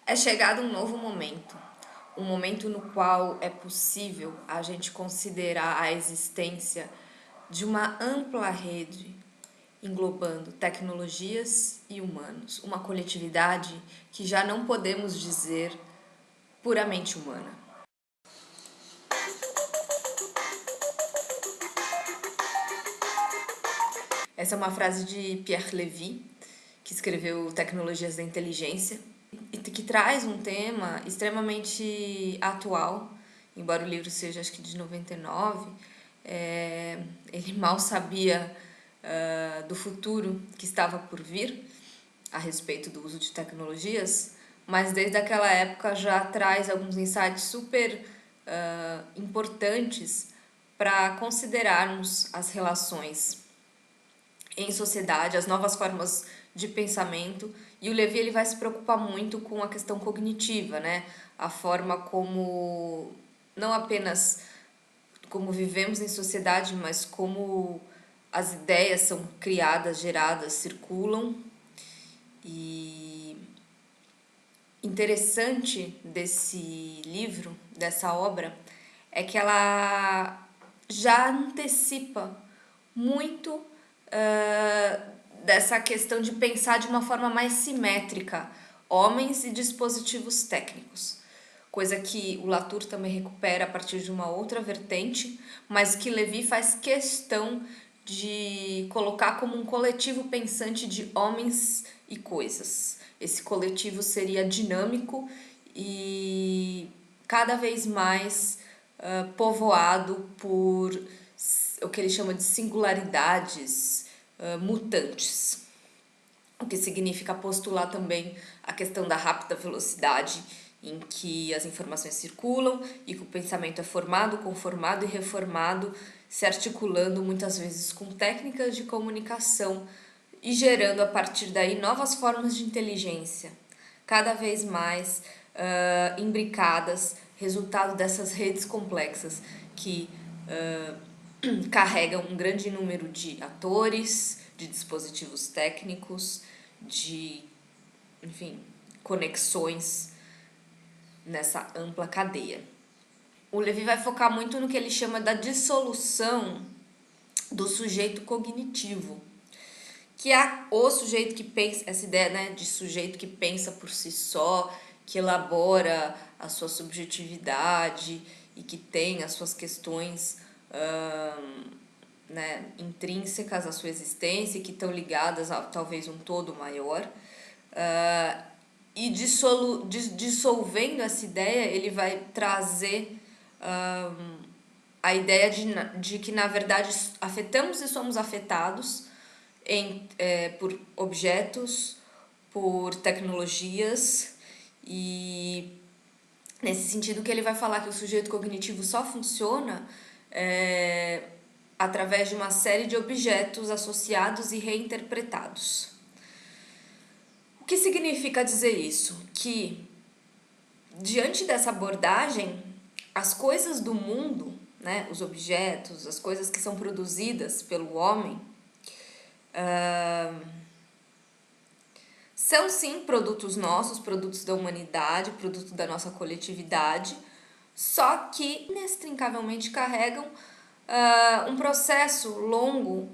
É chegado um novo momento, um momento no qual é possível a gente considerar a existência de uma ampla rede englobando tecnologias e humanos, uma coletividade que já não podemos dizer puramente humana. Essa é uma frase de Pierre Levy, que escreveu Tecnologias da Inteligência, e que traz um tema extremamente atual, embora o livro seja acho que de 99, ele mal sabia do futuro que estava por vir a respeito do uso de tecnologias, mas desde aquela época já traz alguns insights super importantes para considerarmos as relações em sociedade, as novas formas de pensamento, e o Levi ele vai se preocupar muito com a questão cognitiva, né? A forma como não apenas como vivemos em sociedade, mas como as ideias são criadas, geradas, circulam. E interessante desse livro, dessa obra, é que ela já antecipa muito dessa questão de pensar de uma forma mais simétrica homens e dispositivos técnicos, coisa que o Latour também recupera a partir de uma outra vertente, mas que Levi faz questão de colocar como um coletivo pensante de homens e coisas. Esse coletivo seria dinâmico e cada vez mais povoado por o que ele chama de singularidades mutantes, o que significa postular também a questão da rápida velocidade em que as informações circulam e que o pensamento é formado, conformado e reformado, se articulando muitas vezes com técnicas de comunicação e gerando a partir daí novas formas de inteligência, cada vez mais imbricadas, resultado dessas redes complexas que carregam um grande número de atores, de dispositivos técnicos, de, enfim, conexões nessa ampla cadeia. O Levi vai focar muito no que ele chama da dissolução do sujeito cognitivo, que é o sujeito que pensa, essa ideia, né, de sujeito que pensa por si só, que elabora a sua subjetividade e que tem as suas questões né, intrínsecas à sua existência e que estão ligadas a talvez um todo maior. E dissolvendo essa ideia, ele vai trazer a ideia de que, na verdade, afetamos e somos afetados por objetos, por tecnologias, e nesse sentido que ele vai falar que o sujeito cognitivo só funciona através de uma série de objetos associados e reinterpretados. O que significa dizer isso? Que, diante dessa abordagem, as coisas do mundo, né, os objetos, as coisas que são produzidas pelo homem, são sim produtos nossos, produtos da humanidade, produto da nossa coletividade, só que inextricavelmente carregam um processo longo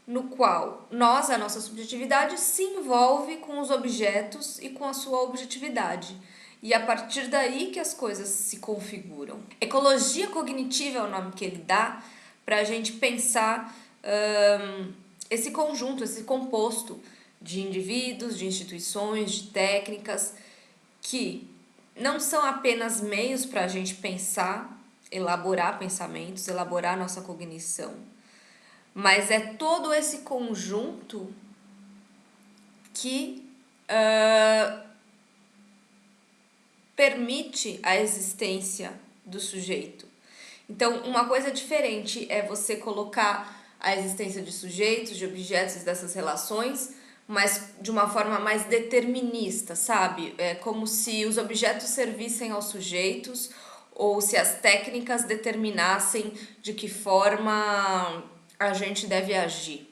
no qual a nossa subjetividade, se envolve com os objetos e com a sua objetividade. E a partir daí que as coisas se configuram. Ecologia cognitiva é o nome que ele dá para a gente pensar esse conjunto, esse composto de indivíduos, de instituições, de técnicas que não são apenas meios para a gente pensar, elaborar pensamentos, elaborar nossa cognição, mas é todo esse conjunto que permite a existência do sujeito. Então, uma coisa diferente é você colocar a existência de sujeitos, de objetos dessas relações, mas de uma forma mais determinista, sabe? É como se os objetos servissem aos sujeitos ou se as técnicas determinassem de que forma a gente deve agir.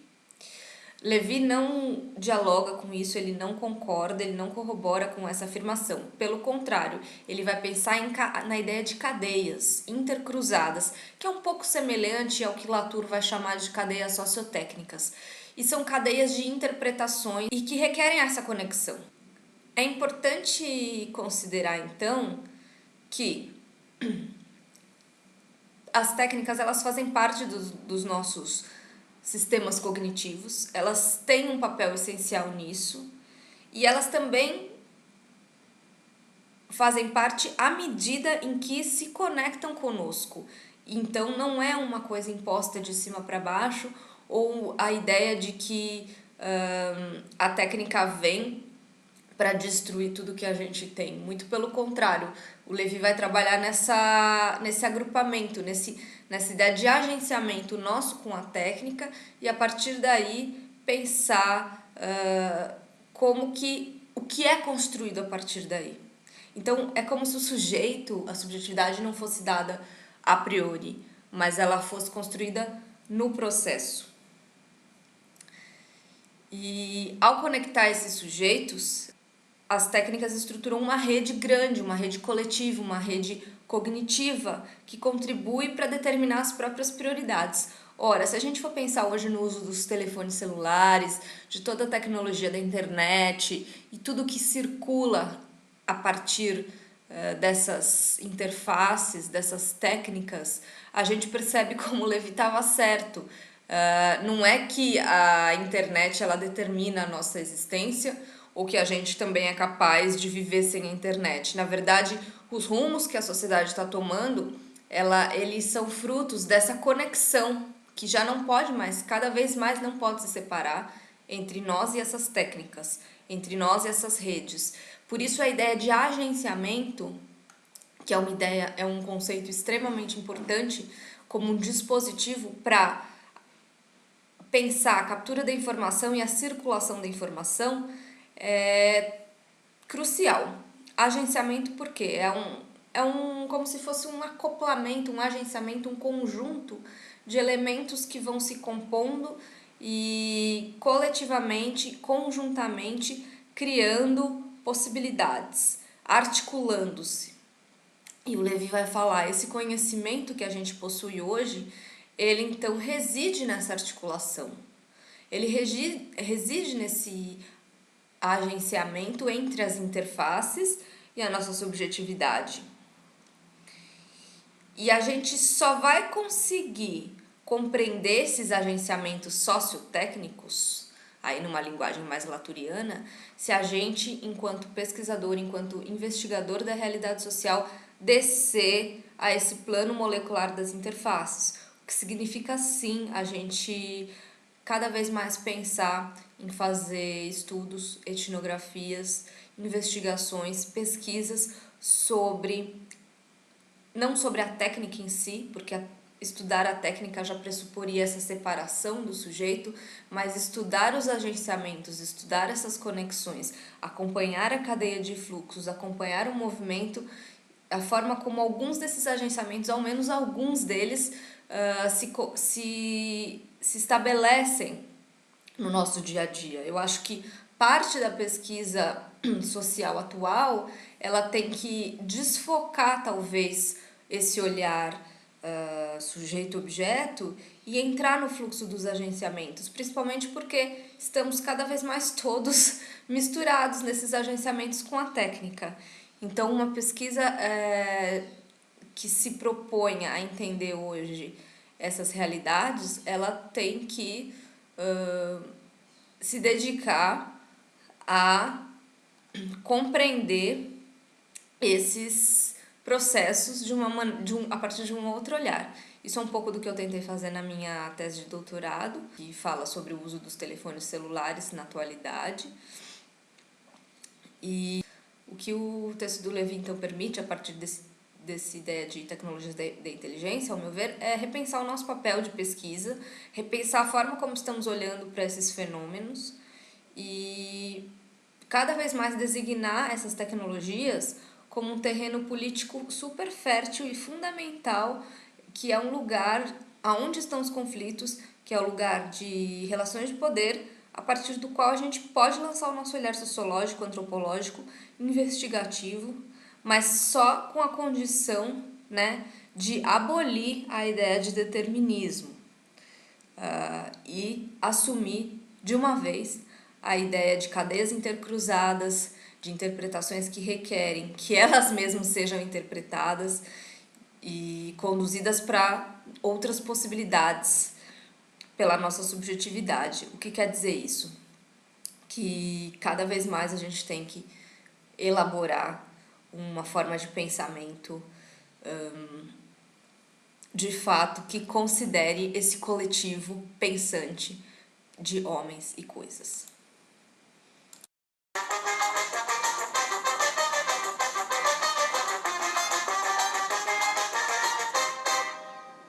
Levi não dialoga com isso, ele não concorda, ele não corrobora com essa afirmação. Pelo contrário, ele vai pensar na ideia de cadeias intercruzadas, que é um pouco semelhante ao que Latour vai chamar de cadeias sociotécnicas. E são cadeias de interpretações e que requerem essa conexão. É importante considerar, então, que as técnicas elas fazem parte dos nossos sistemas cognitivos, elas têm um papel essencial nisso e elas também fazem parte à medida em que se conectam conosco. Então não é uma coisa imposta de cima para baixo ou a ideia de que a técnica vem para destruir tudo que a gente tem. Muito pelo contrário, o Levi vai trabalhar nesse agrupamento, nessa ideia de agenciamento nosso com a técnica e a partir daí pensar o que é construído a partir daí. Então é como se o sujeito, a subjetividade não fosse dada a priori, mas ela fosse construída no processo. E ao conectar esses sujeitos, as técnicas estruturam uma rede grande, uma rede coletiva, uma rede cognitiva que contribui para determinar as próprias prioridades. Ora, se a gente for pensar hoje no uso dos telefones celulares, de toda a tecnologia da internet e tudo que circula a partir dessas interfaces, dessas técnicas, a gente percebe como o Levi estava certo. Não é que a internet ela determina a nossa existência ou que a gente também é capaz de viver sem a internet. Na verdade, os rumos que a sociedade está tomando, eles são frutos dessa conexão que já não pode mais, cada vez mais não pode se separar entre nós e essas técnicas, entre nós e essas redes. Por isso a ideia de agenciamento, que é um conceito extremamente importante como um dispositivo para pensar a captura da informação e a circulação da informação é crucial. Agenciamento por quê? É um como se fosse um acoplamento, um agenciamento, um conjunto de elementos que vão se compondo e coletivamente, conjuntamente, criando possibilidades, articulando-se. E o Levi vai falar, esse conhecimento que a gente possui hoje, ele então reside nessa articulação. Ele reside nesse agenciamento entre as interfaces e a nossa subjetividade. E a gente só vai conseguir compreender esses agenciamentos sociotécnicos, aí numa linguagem mais laturiana, se a gente, enquanto pesquisador, enquanto investigador da realidade social, descer a esse plano molecular das interfaces. O que significa, sim, a gente cada vez mais pensar em fazer estudos, etnografias, investigações, pesquisas não sobre a técnica em si, porque estudar a técnica já pressuporia essa separação do sujeito, mas estudar os agenciamentos, estudar essas conexões, acompanhar a cadeia de fluxos, acompanhar o movimento, a forma como alguns desses agenciamentos, ao menos alguns deles, se estabelecem no nosso dia a dia. Eu acho que parte da pesquisa social atual, ela tem que desfocar talvez esse olhar sujeito-objeto e entrar no fluxo dos agenciamentos, principalmente porque estamos cada vez mais todos misturados nesses agenciamentos com a técnica. Então, uma pesquisa que se proponha a entender hoje essas realidades, ela tem que se dedicar a compreender esses processos a partir de um outro olhar. Isso é um pouco do que eu tentei fazer na minha tese de doutorado, que fala sobre o uso dos telefones celulares na atualidade. E o que o texto do Levi, então, permite, a partir dessa ideia de tecnologias da inteligência, ao meu ver, é repensar o nosso papel de pesquisa, repensar a forma como estamos olhando para esses fenômenos e cada vez mais designar essas tecnologias como um terreno político super fértil e fundamental, que é um lugar onde estão os conflitos, que é o lugar de relações de poder, a partir do qual a gente pode lançar o nosso olhar sociológico, antropológico, investigativo, mas só com a condição, né, de abolir a ideia de determinismo e assumir de uma vez a ideia de cadeias intercruzadas, de interpretações que requerem que elas mesmas sejam interpretadas e conduzidas para outras possibilidades pela nossa subjetividade. O que quer dizer isso? Que cada vez mais a gente tem que elaborar uma forma de pensamento de fato que considere esse coletivo pensante de homens e coisas.